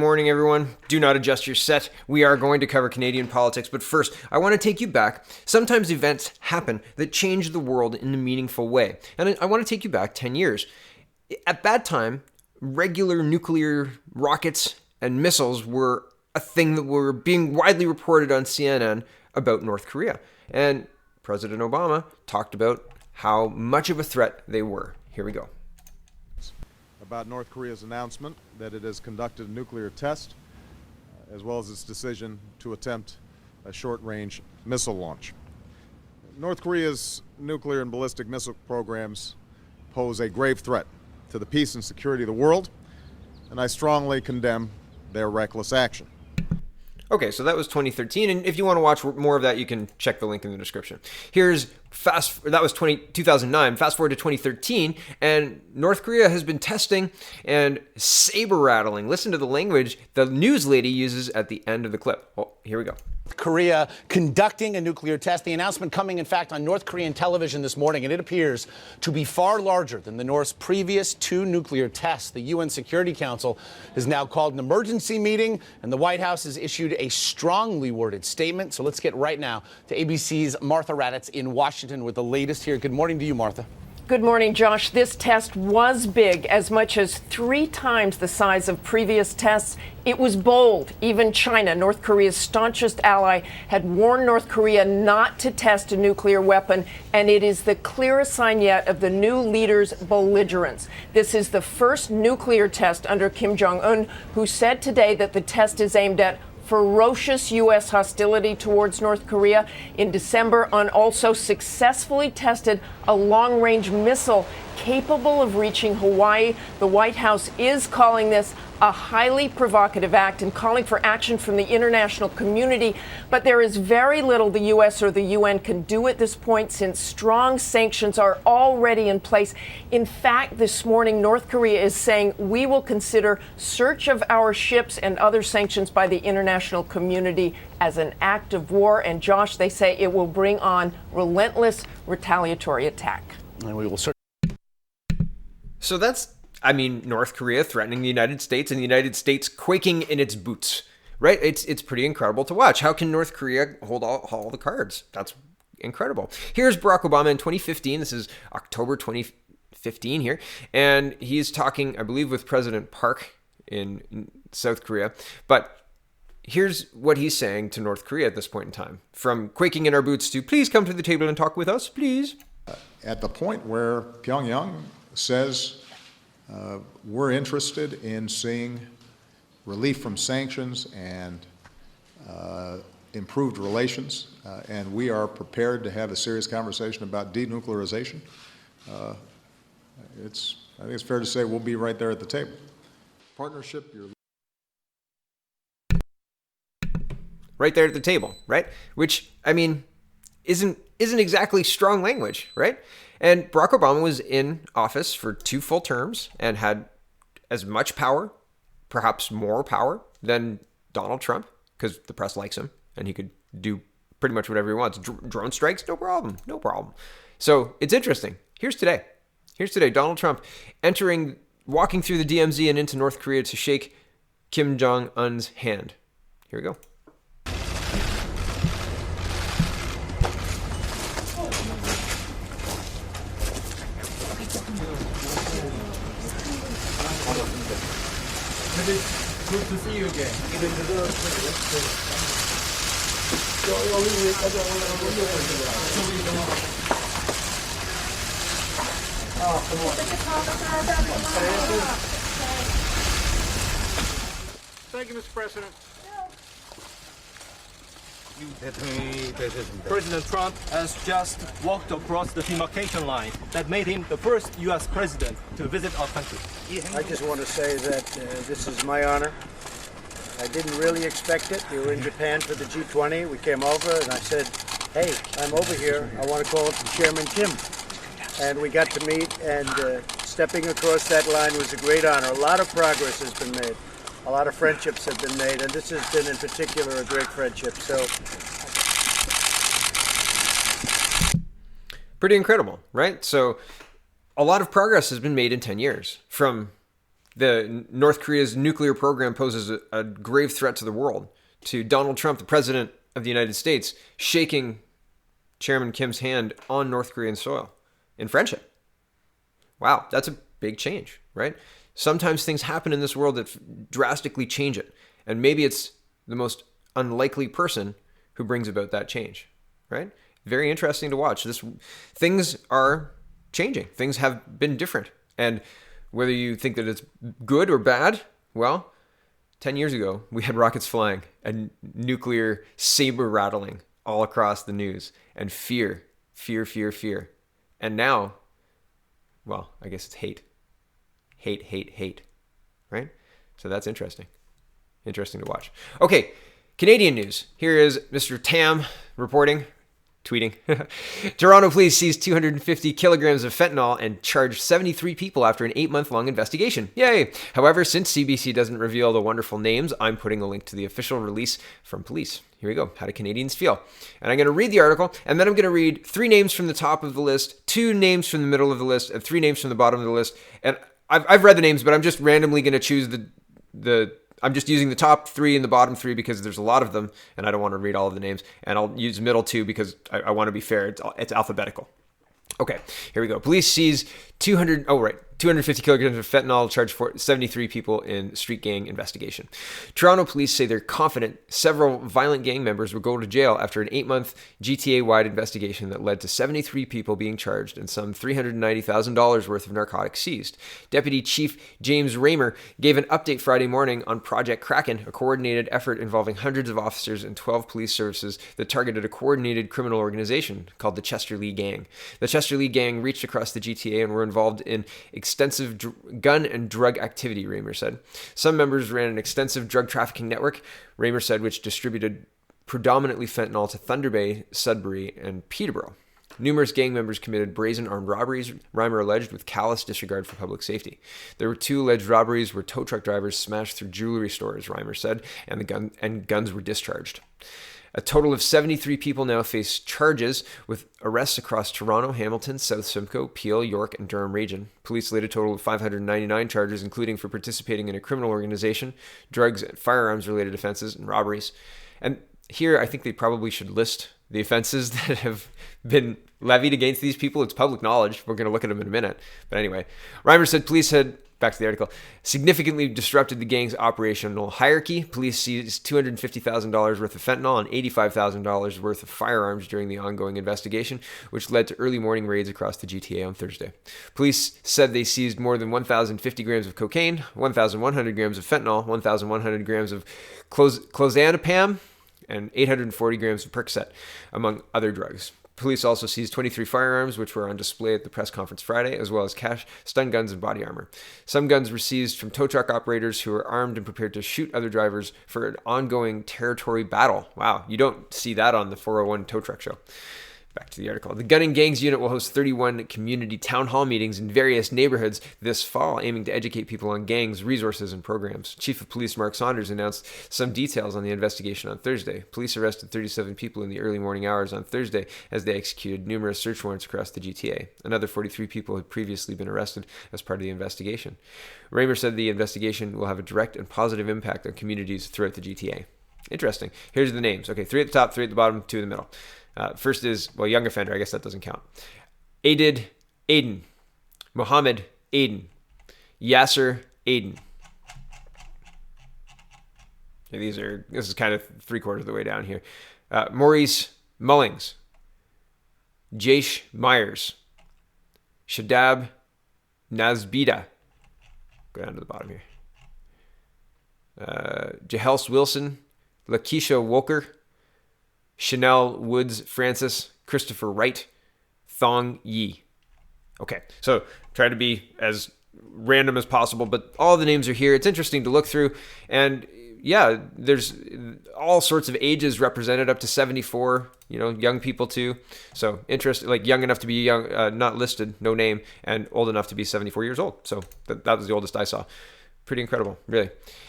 Morning, everyone. Do not adjust your set. We are going to cover Canadian politics, but first, I want to take you back. Sometimes events happen that change the world in a meaningful way, and I want to take you back 10 years. At that time, regular nuclear rockets and missiles were a thing that were being widely reported on CNN about North Korea, and President Obama talked about how much of a threat they were. Here we go. About North Korea's announcement that it has conducted a nuclear test, as well as its decision to attempt a short-range missile launch. North Korea's nuclear and ballistic missile programs pose a grave threat to the peace and security of the world, and I strongly condemn their reckless action. Okay, so that was 2013, and if you want to watch more of that, you can check the link in the description. That was 2009. Fast forward to 2013, and North Korea has been testing and saber rattling. Listen to the language the news lady uses at the end of the clip. Oh, here we go. Korea conducting a nuclear test. The announcement coming, in fact, on North Korean television this morning, and it appears to be far larger than the North's previous two nuclear tests. The UN Security Council has now called an emergency meeting, and the White House has issued a strongly worded statement. So let's get right now to ABC's Martha Raddatz in Washington with the latest here. Good morning to you, Martha. Good morning, Josh. This test was big, as much as 3 times the size of previous tests. It was bold. Even China, North Korea's staunchest ally, had warned North Korea not to test a nuclear weapon, and it is the clearest sign yet of the new leader's belligerence. This is the first nuclear test under Kim Jong-un, who said today that the test is aimed at ferocious U.S. hostility towards North Korea. In December, Un also successfully tested a long-range missile capable of reaching Hawaii. The White House is calling this a highly provocative act and calling for action from the international community. But there is very little the U.S. or the UN can do at this point, since strong sanctions are already in place. In fact, this morning, North Korea is saying we will consider search of our ships and other sanctions by the international community as an act of war. And Josh, they say it will bring on relentless retaliatory attack. And we will search. So that's, North Korea threatening the United States and the United States quaking in its boots, right? It's pretty incredible to watch. How can North Korea hold all the cards? That's incredible. Here's Barack Obama in 2015. This is October 2015 here. And he's talking, I believe, with President Park in South Korea. But here's what he's saying to North Korea at this point in time. From quaking in our boots to please come to the table and talk with us, please. At the point where Pyongyang says we're interested in seeing relief from sanctions and improved relations, and we are prepared to have a serious conversation about denuclearization, I think it's fair to say we'll be right there at the table. Partnership, Right there at the table, right? Which, isn't exactly strong language, right? And Barack Obama was in office for 2 full terms and had as much power, perhaps more power, than Donald Trump, because the press likes him and he could do pretty much whatever he wants. Drone strikes, no problem. So it's interesting. Here's today, Donald Trump walking through the DMZ and into North Korea to shake Kim Jong-un's hand. Here we go. Good to see you again. Thank you, Mr. President. President Trump has just walked across the demarcation line that made him the first U.S. president to visit our country. I just want to say that this is my honor. I didn't really expect it. We were in Japan for the G20. We came over and I said, hey, I'm over here. I want to call Chairman Kim. And we got to meet, and stepping across that line was a great honor. A lot of progress has been made. A lot of friendships have been made, and this has been in particular a great friendship. So, pretty incredible, right? So a lot of progress has been made in 10 years, from the North Korea's nuclear program poses a grave threat to the world, to Donald Trump, the president of the United States, shaking Chairman Kim's hand on North Korean soil in friendship. Wow, that's a big change, right? Sometimes things happen in this world that drastically change it. And maybe it's the most unlikely person who brings about that change, right? Very interesting to watch. Things are changing. Things have been different. And whether you think that it's good or bad, well, 10 years ago, we had rockets flying and nuclear saber rattling all across the news and fear. And now, well, I guess it's hate. Hate, right? So that's interesting. Interesting to watch. Okay, Canadian news. Here is Mr. Tam reporting, tweeting. Toronto police seized 250 kilograms of fentanyl and charged 73 people after an 8-month-long investigation. Yay! However, since CBC doesn't reveal the wonderful names, I'm putting a link to the official release from police. Here we go. How do Canadians feel? And I'm going to read the article, and then I'm going to read 3 names from the top of the list, 2 names from the middle of the list, and 3 names from the bottom of the list. And I've read the names, but I'm just randomly going to choose I'm just using the top 3 and the bottom 3 because there's a lot of them, and I don't want to read all of the names. And I'll use the middle 2 because I want to be fair. It's alphabetical. Okay, here we go. Police seize 250 kilograms of fentanyl, charged for 73 people in street gang investigation. Toronto police say they're confident several violent gang members will go to jail after an 8-month GTA-wide investigation that led to 73 people being charged and some $390,000 worth of narcotics seized. Deputy Chief James Raymer gave an update Friday morning on Project Kraken, a coordinated effort involving hundreds of officers and 12 police services that targeted a coordinated criminal organization called the Chester Lee Gang. The Chester Lee Gang reached across the GTA and were involved in extensive gun and drug activity, Raymer said. Some members ran an extensive drug trafficking network, Raymer said, which distributed predominantly fentanyl to Thunder Bay, Sudbury, and Peterborough. Numerous gang members committed brazen armed robberies, Raymer alleged, with callous disregard for public safety. There were 2 alleged robberies where tow truck drivers smashed through jewelry stores, Raymer said, and guns were discharged. A total of 73 people now face charges, with arrests across Toronto, Hamilton, South Simcoe, Peel, York, and Durham region. Police laid a total of 599 charges, including for participating in a criminal organization, drugs and firearms-related offenses, and robberies. And here, I think they probably should list the offenses that have been levied against these people. It's public knowledge. We're going to look at them in a minute. But anyway, Raymer said police had, back to the article, significantly disrupted the gang's operational hierarchy. Police seized $250,000 worth of fentanyl and $85,000 worth of firearms during the ongoing investigation, which led to early morning raids across the GTA on Thursday. Police said they seized more than 1,050 grams of cocaine, 1,100 grams of fentanyl, 1,100 grams of clozanapam, and 840 grams of Percocet, among other drugs. Police also seized 23 firearms, which were on display at the press conference Friday, as well as cash, stun guns, and body armor. Some guns were seized from tow truck operators who were armed and prepared to shoot other drivers for an ongoing territory battle. Wow, you don't see that on the 401 tow truck show. Back to the article. The Gun and Gangs Unit will host 31 community town hall meetings in various neighborhoods this fall, aiming to educate people on gangs, resources, and programs. Chief of Police Mark Saunders announced some details on the investigation on Thursday. Police arrested 37 people in the early morning hours on Thursday as they executed numerous search warrants across the GTA. Another 43 people had previously been arrested as part of the investigation. Raymer said the investigation will have a direct and positive impact on communities throughout the GTA. Interesting. Here's the names. Okay, 3 at the top, 3 at the bottom, 2 in the middle. First is, well, young offender. I guess that doesn't count. Aidid Aiden. Mohammed Aiden. Yasser Aiden. This is kind of 3/4 of the way down here. Maurice Mullings. Jaish Myers. Shadab Nazbida. Go down to the bottom here. Jahels Wilson. Lakeisha Walker. Chanel Woods Francis, Christopher Wright, Thong Yi. Okay, so try to be as random as possible, but all the names are here. It's interesting to look through, and yeah, there's all sorts of ages represented, up to 74. Young people too. So interesting, like young enough to be young, not listed, no name, and old enough to be 74 years old. So that was the oldest I saw. Pretty incredible, really.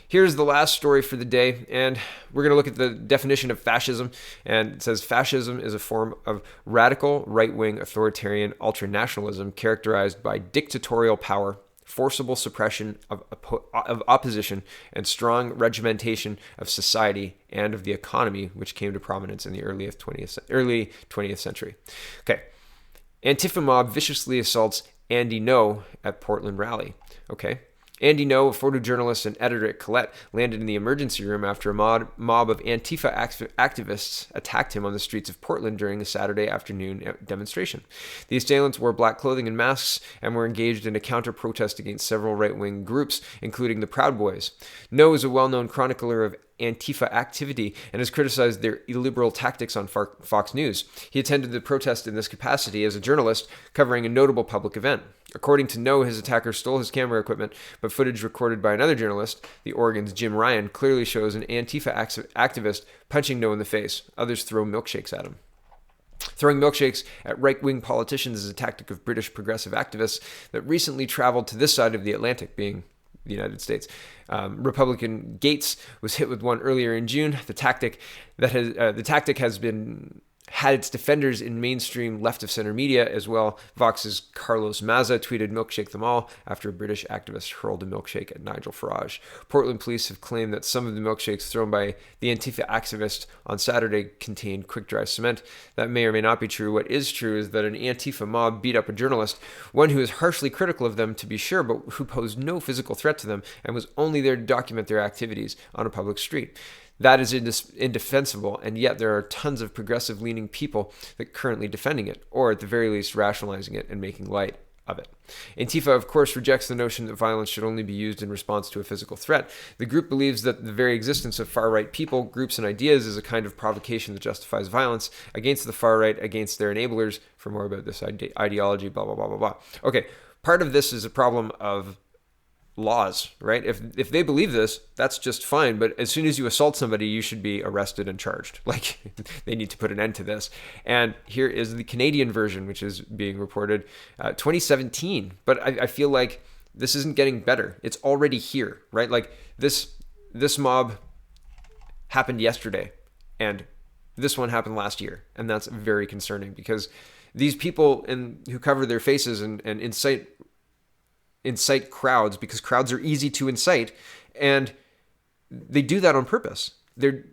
Here's the last story for the day, and we're going to look at the definition of fascism. And it says fascism is a form of radical right-wing authoritarian ultranationalism characterized by dictatorial power, forcible suppression of opposition, and strong regimentation of society and of the economy, which came to prominence in the early 20th century. Okay. Antifa mob viciously assaults Andy Ngo at Portland rally. Okay. Andy Ngo, a photojournalist and editor at Colette, landed in the emergency room after a mob of Antifa activists attacked him on the streets of Portland during a Saturday afternoon demonstration. The assailants wore black clothing and masks and were engaged in a counter-protest against several right-wing groups, including the Proud Boys. Ngo is a well-known chronicler of Antifa activity and has criticized their illiberal tactics on Fox News. He attended the protest in this capacity as a journalist covering a notable public event. According to Ngo, his attackers stole his camera equipment, but footage recorded by another journalist, the Oregon's Jim Ryan, clearly shows an Antifa activist punching Ngo in the face. Others throw milkshakes at him. Throwing milkshakes at right-wing politicians is a tactic of British progressive activists that recently traveled to this side of the Atlantic, being the United States. Republican Gates was hit with one earlier in June. The tactic has had its defenders in mainstream left-of-center media as well. Vox's Carlos Maza tweeted "milkshake them all" after a British activist hurled a milkshake at Nigel Farage. Portland police have claimed that some of the milkshakes thrown by the Antifa activist on Saturday contained quick-dry cement. That may or may not be true. What is true is that an Antifa mob beat up a journalist, one who is harshly critical of them to be sure, but who posed no physical threat to them and was only there to document their activities on a public street. That is indefensible, and yet there are tons of progressive-leaning people that currently defending it, or at the very least rationalizing it and making light of it. Antifa, of course, rejects the notion that violence should only be used in response to a physical threat. The group believes that the very existence of far-right people, groups, and ideas is a kind of provocation that justifies violence against the far-right, against their enablers. For more about this ideology, blah, blah, blah, blah, blah. Okay, part of this is a problem of laws, right? If they believe this, that's just fine. But as soon as you assault somebody, you should be arrested and charged. Like, they need to put an end to this. And here is the Canadian version, which is being reported 2017. But I feel like this isn't getting better. It's already here, right? Like this mob happened yesterday, and this one happened last year. And that's very concerning because these people who cover their faces and incite crowds, because crowds are easy to incite, and they do that on purpose. They're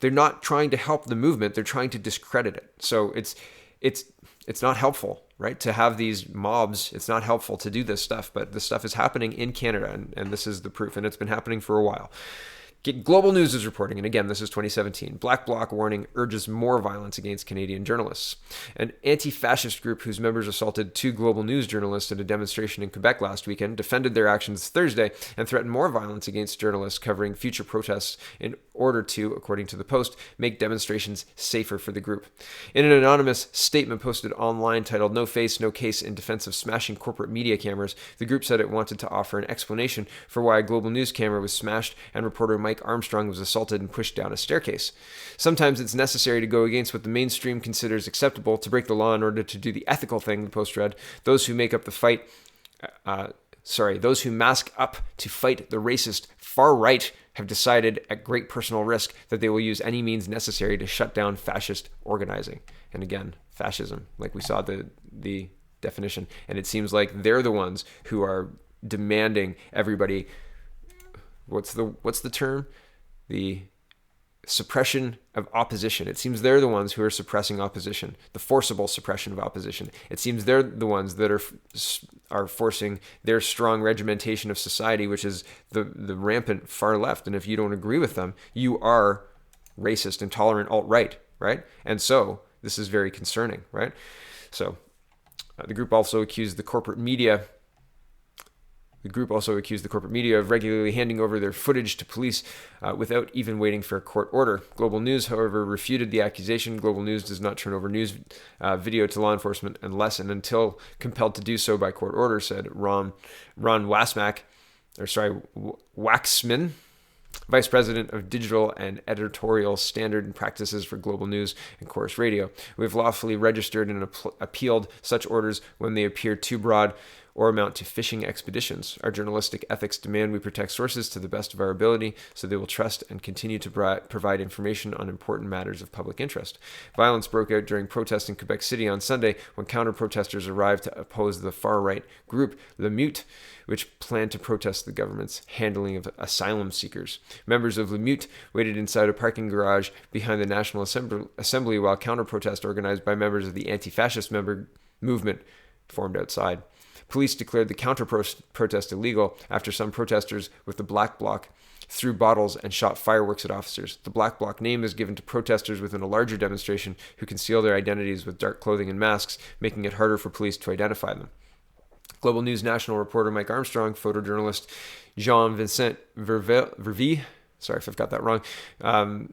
not trying to help the movement, they're trying to discredit it. So it's not helpful, right, to have these mobs. It's not helpful to do this stuff, but this stuff is happening in Canada, and this is the proof, and it's been happening for a while. Global News is reporting, and again, this is 2017. Black Bloc warning urges more violence against Canadian journalists. An anti-fascist group whose members assaulted 2 Global News journalists at a demonstration in Quebec last weekend defended their actions Thursday and threatened more violence against journalists covering future protests in order to, according to the Post, make demonstrations safer for the group. In an anonymous statement posted online titled "No Face, No Case in Defense of Smashing Corporate Media Cameras," the group said it wanted to offer an explanation for why a Global News camera was smashed and reporter Mike Armstrong was assaulted and pushed down a staircase. Sometimes it's necessary to go against what the mainstream considers acceptable to break the law in order to do the ethical thing, the Post read. Those who mask up to fight the racist far right have decided at great personal risk that they will use any means necessary to shut down fascist organizing. And again, fascism, like we saw the definition. And it seems like they're the ones who are demanding everybody, what's the term? The suppression of opposition. It seems they're the ones who are suppressing opposition, the forcible suppression of opposition. It seems they're the ones that are forcing their strong regimentation of society, which is the rampant far left. And if you don't agree with them, you are racist, intolerant, alt-right, right? And so this is very concerning, right? So the group also accused the corporate media of regularly handing over their footage to police without even waiting for a court order. Global News, however, refuted the accusation. Global News does not turn over news video to law enforcement unless and until compelled to do so by court order, said Ron Waxman, Vice President of Digital and Editorial Standard and Practices for Global News and Chorus Radio. We have lawfully registered and appealed such orders when they appear too broad or amount to fishing expeditions. Our journalistic ethics demand we protect sources to the best of our ability so they will trust and continue to provide information on important matters of public interest. Violence broke out during protests in Quebec City on Sunday when counter-protesters arrived to oppose the far-right group Le Meute, which planned to protest the government's handling of asylum seekers. Members of Le Meute waited inside a parking garage behind the National Assembly while counter-protest organized by members of the anti-fascist movement formed outside. Police declared the counter-protest illegal after some protesters with the Black Bloc threw bottles and shot fireworks at officers. The Black Bloc name is given to protesters within a larger demonstration who conceal their identities with dark clothing and masks, making it harder for police to identify them. Global News national reporter Mike Armstrong, photojournalist Jean-Vincent Vervy, sorry if I've got that wrong,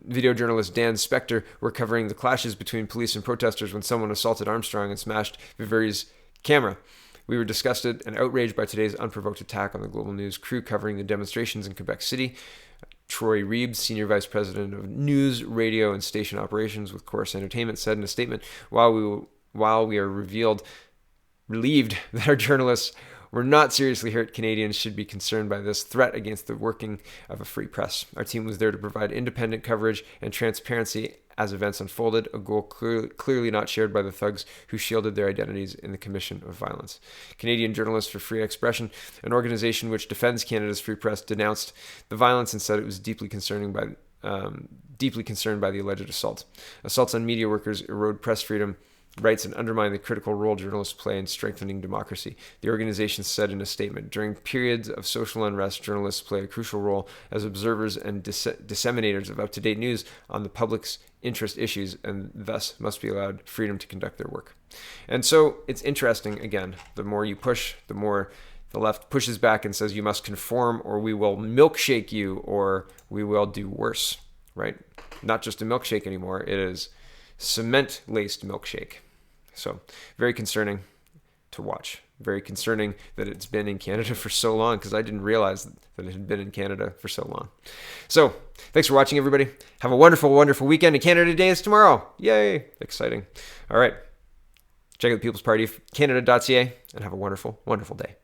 video journalist Dan Spector were covering the clashes between police and protesters when someone assaulted Armstrong and smashed Vervy's camera. We were disgusted and outraged by today's unprovoked attack on the Global News crew covering the demonstrations in Quebec City. Troy Reeves, Senior Vice President of News, Radio, and Station Operations with Chorus Entertainment, said in a statement, while we are relieved that our journalists were not seriously hurt, Canadians should be concerned by this threat against the working of a free press. Our team was there to provide independent coverage and transparency as events unfolded, a goal clearly not shared by the thugs who shielded their identities in the commission of violence. Canadian Journalists for Free Expression, an organization which defends Canada's free press, denounced the violence and said it was deeply concerned by the alleged assault. Assaults on media workers erode press freedom, rights, and undermine the critical role journalists play in strengthening democracy. The organization said in a statement, during periods of social unrest, journalists play a crucial role as observers and disseminators of up-to-date news on the public's interest issues and thus must be allowed freedom to conduct their work. And so it's interesting, again, the more you push, the more the left pushes back and says you must conform or we will milkshake you or we will do worse, right? Not just a milkshake anymore, it is cement-laced milkshake. So very concerning to watch. Very concerning that it's been in Canada for so long because I didn't realize that it had been in Canada for so long. So thanks for watching, everybody. Have a wonderful, wonderful weekend. And Canada Day is tomorrow. Yay. Exciting. All right. Check out the People's Party of Canada.ca and have a wonderful, wonderful day.